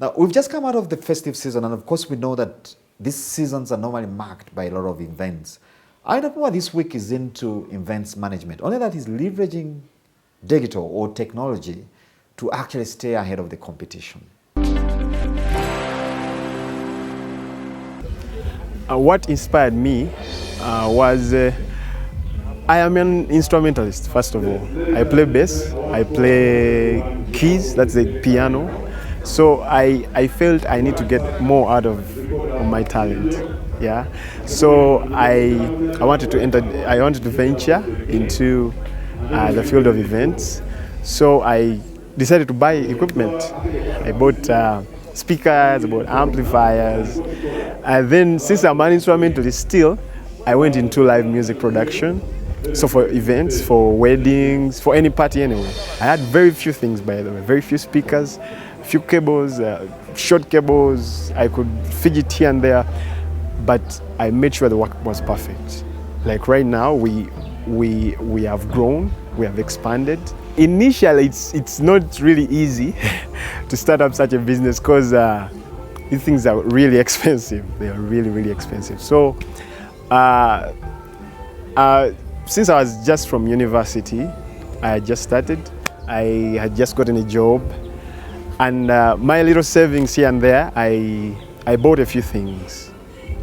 Now, we've just come out of the festive season, and of course, we know that these seasons are normally marked by a lot of events. I don't know what this week is into events management, only that is leveraging digital or technology to actually stay ahead of the competition. What inspired me was I am an instrumentalist, first of all. I play bass, I play keys, that's the piano. So I felt I need to get more out of my talent. Yeah. So I wanted to venture into the field of events. So I decided to buy equipment. I bought speakers, I bought amplifiers. And then since I'm an instrumentalist still, I went into live music production. So for events, for weddings, for any party anyway. I had very few things, by the way, very few speakers, few cables, short cables. I could fidget here and there, but I made sure the work was perfect. Like right now, we have grown, we have expanded. Initially, it's not really easy to start up such a business because these things are really expensive. They are really, really expensive. So since I was just from university, I had just started. I had just gotten a job, and my little savings here and there, I bought a few things.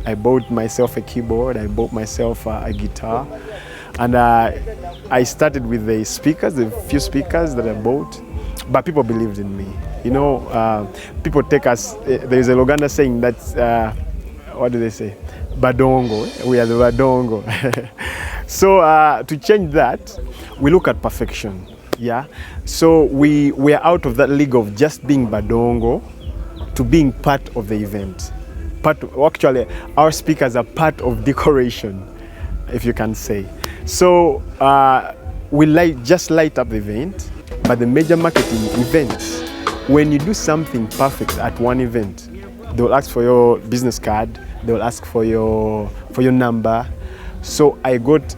I bought myself a keyboard, I bought myself a guitar, and I started with the speakers, the few speakers that I bought, but people believed in me. You know, people take us, there is a Luganda saying that's, what do they say? Badongo, we are the Badongo. So to change that, we look at perfection, yeah? So we are out of that league of just being Badongo to being part of the event. Actually, our speakers are part of decoration, if you can say. So we just light up the event, but the major marketing events, when you do something perfect at one event, they will ask for your business card, they will ask for your number. So I got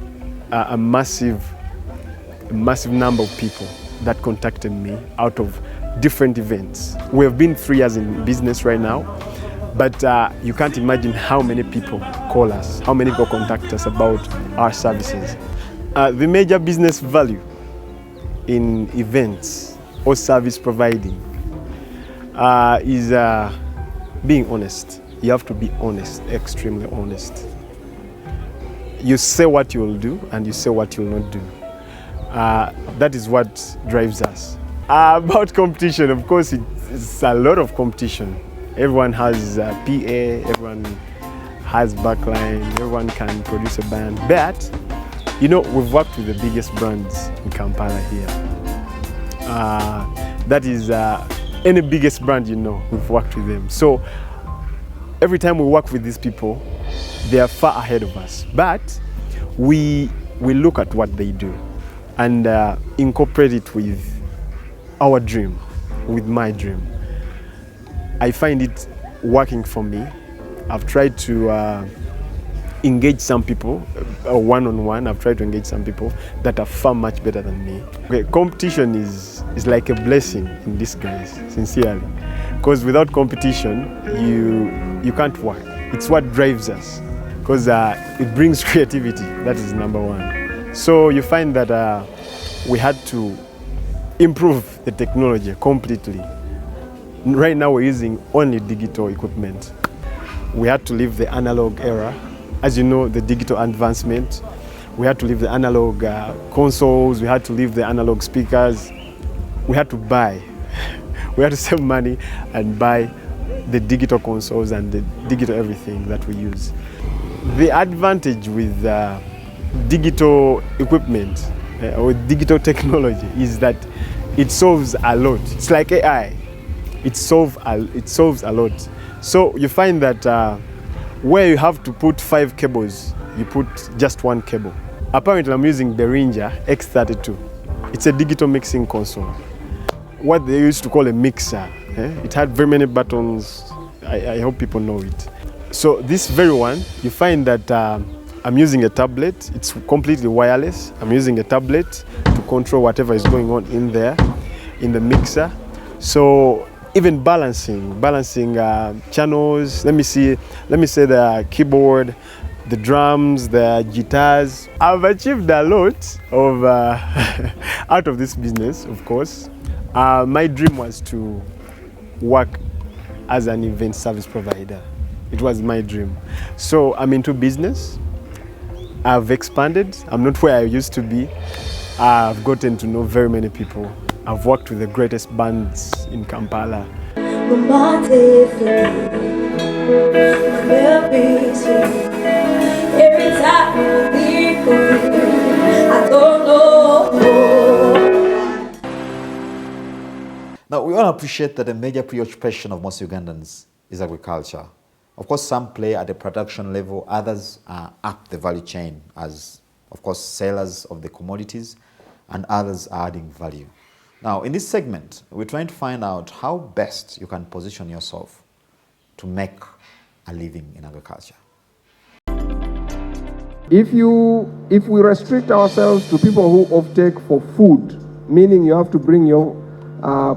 a massive number of people that contacted me out of different events. We have been 3 years in business right now, but you can't imagine how many people call us, how many people contact us about our services. The major business value in events or service providing is being honest. You have to be honest, extremely honest. You say what you will do and you say what you will not do. That is what drives us. About competition, of course, it's a lot of competition. Everyone has a PA, everyone has backline, everyone can produce a band. But, you know, we've worked with the biggest brands in Kampala here. That is any biggest brand you know, we've worked with them. So every time we work with these people, they are far ahead of us. But we look at what they do and incorporate it with our dream, with my dream. I find it working for me. I've tried to engage some people one-on-one. I've tried to engage some people that are far much better than me. Okay, competition is like a blessing in disguise, sincerely. Because without competition, you can't work. It's what drives us, because it brings creativity. That is number one. So you find that we had to improve the technology completely. Right now we're using only digital equipment. We had to leave the analog era. As you know, the digital advancement. We had to leave the analog consoles. We had to leave the analog speakers. We had to buy. We had to save money and buy the digital consoles and the digital everything that we use. The advantage with digital equipment or digital technology is that it solves a lot. It's like AI. It solves a lot. So you find that where you have to put 5 cables, you put just 1 cable. Apparently I'm using the Ranger X32. It's a digital mixing console. What they used to call a mixer. It had very many buttons. I hope people know it. So this very one, you find that I'm using a tablet. It's completely wireless. I'm using a tablet to control whatever is going on in there, in the mixer. So even balancing channels. Let me say the keyboard, the drums, the guitars. I've achieved a lot of out of this business, of course. My dream was to work as an event service provider. It was my dream. So I'm into business. I've expanded. I'm not where I used to be. I've gotten to know very many people. I've worked with the greatest bands in Kampala. Now, we all appreciate that a major preoccupation of most Ugandans is agriculture. Of course, some play at the production level, others are up the value chain as, of course, sellers of the commodities, and others are adding value. Now, in this segment, we're trying to find out how best you can position yourself to make a living in agriculture. If we restrict ourselves to people who offtake for food, meaning you have to bring your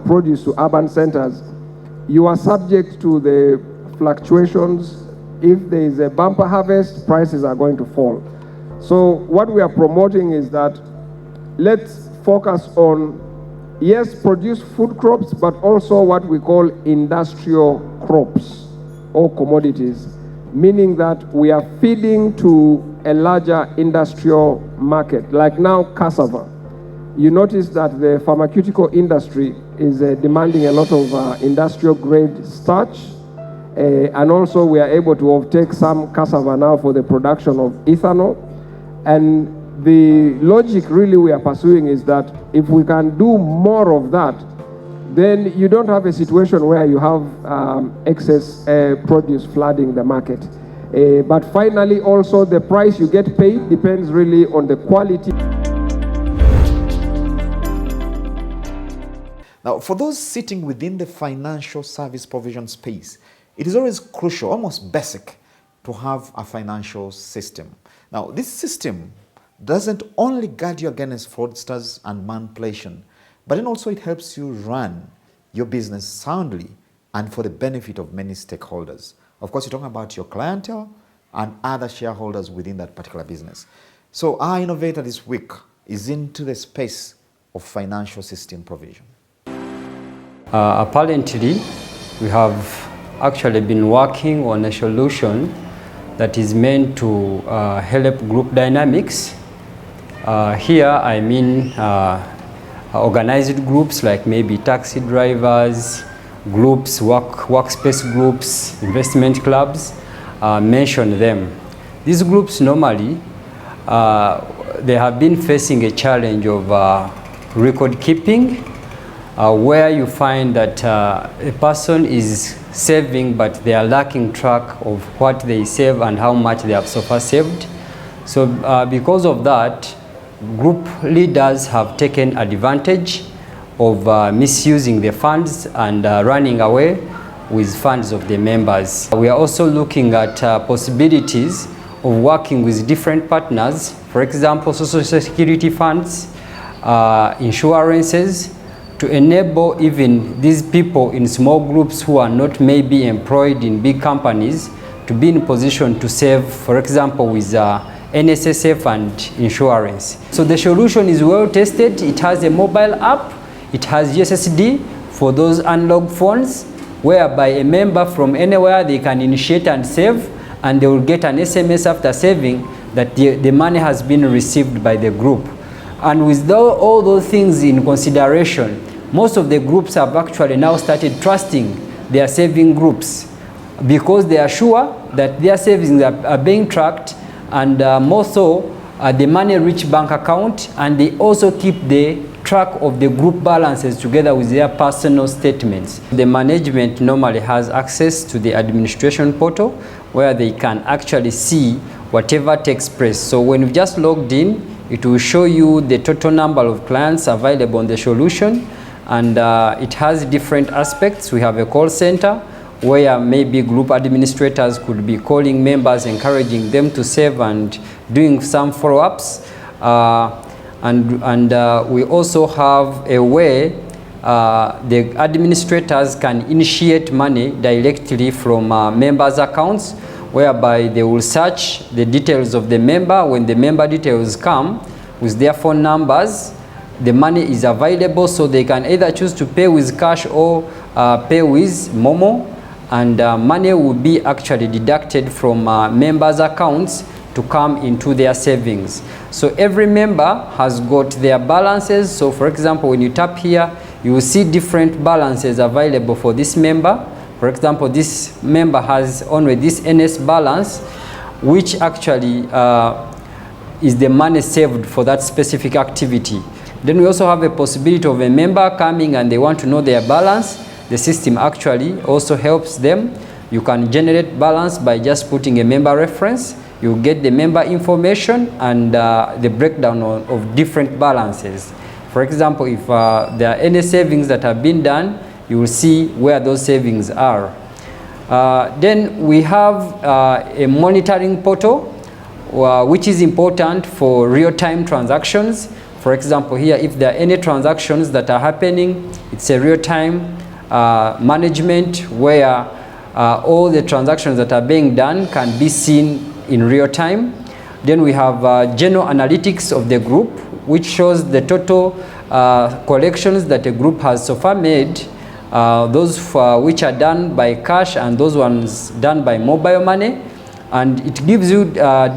produce to urban centers, you are subject to the fluctuations. If there is a bumper harvest, prices are going to fall. So what we are promoting is that let's focus on, yes, produce food crops, but also what we call industrial crops or commodities, meaning that we are feeding to a larger industrial market. Like now, cassava. You notice that the pharmaceutical industry is demanding a lot of industrial grade starch, and also we are able to offtake some cassava now for the production of ethanol. And the logic really we are pursuing is that if we can do more of that, then you don't have a situation where you have excess produce flooding the market. But finally, also the price you get paid depends really on the quality. Now, for those sitting within the financial service provision space, it is always crucial, almost basic, to have a financial system. Now, this system doesn't only guard you against fraudsters and manipulation, but then also it helps you run your business soundly and for the benefit of many stakeholders. Of course, you're talking about your clientele and other shareholders within that particular business. So our innovator this week is into the space of financial system provision. Apparently, we have actually been working on a solution that is meant to help group dynamics. Here I mean organized groups like maybe taxi drivers, groups, workspace groups, investment clubs, mention them. These groups normally, they have been facing a challenge of record keeping, where you find that a person is saving but they are lacking track of what they save and how much they have so far saved. So because of that, group leaders have taken advantage of misusing the funds and running away with funds of the members. We are also looking at possibilities of working with different partners, for example, social security funds, insurances, to enable even these people in small groups who are not maybe employed in big companies to be in position to save, for example, with NSSF and insurance. So the solution is well tested. It has a mobile app. It has USSD for those analog phones, whereby a member from anywhere, they can initiate and save, and they will get an SMS after saving that the money has been received by the group. And with all those things in consideration, most of the groups have actually now started trusting their saving groups because they are sure that their savings are being tracked, and more so the money reach bank account, and they also keep the track of the group balances together with their personal statements. The management normally has access to the administration portal where they can actually see whatever takes place. So when you've just logged in, it will show you the total number of clients available on the solution, and it has different aspects. We have a call center where maybe group administrators could be calling members, encouraging them to save and doing some follow-ups. And we also have a way the administrators can initiate money directly from members' accounts, whereby they will search the details of the member. When the member details come with their phone numbers, the money is available, so they can either choose to pay with cash or pay with Momo, and money will be actually deducted from members' accounts to come into their savings. So every member has got their balances. So for example, when you tap here, you will see different balances available for this member. For example, this member has only this NS balance, which actually is the money saved for that specific activity. Then we also have a possibility of a member coming and they want to know their balance. The system actually also helps them. You can generate balance by just putting a member reference. You get the member information and the breakdown of different balances. For example, if there are any savings that have been done, you will see where those savings are. Then we have a monitoring portal, which is important for real-time transactions. For example, here, if there are any transactions that are happening, it's a real-time management where all the transactions that are being done can be seen in real time. Then we have general analytics of the group, which shows the total collections that a group has so far made, those which are done by cash and those ones done by mobile money. And it gives you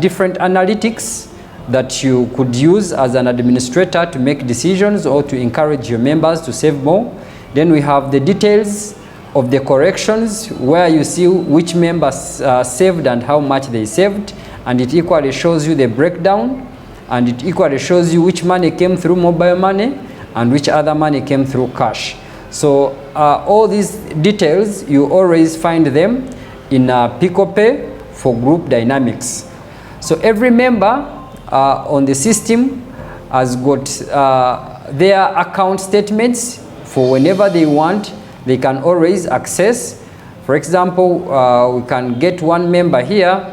different analytics that you could use as an administrator to make decisions or to encourage your members to save more. Then we have the details of the corrections, where you see which members saved and how much they saved, and it equally shows you the breakdown, and it equally shows you which money came through mobile money and which other money came through cash. So all these details, you always find them in PicoPay for group dynamics. So every member on the system has got their account statements for whenever they want. They can always access. For example, we can get one member here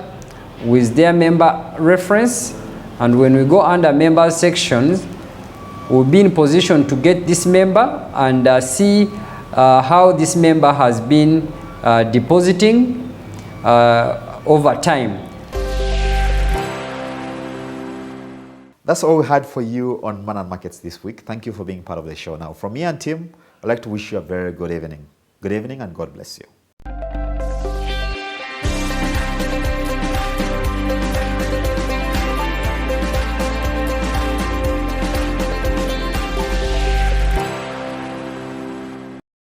with their member reference, and when we go under member sections, we'll be in position to get this member and see how this member has been depositing over time. That's all we had for you on Money and Markets this week. Thank you for being part of the show. Now, from me and team, I'd like to wish you a very good evening. Good evening and God bless you.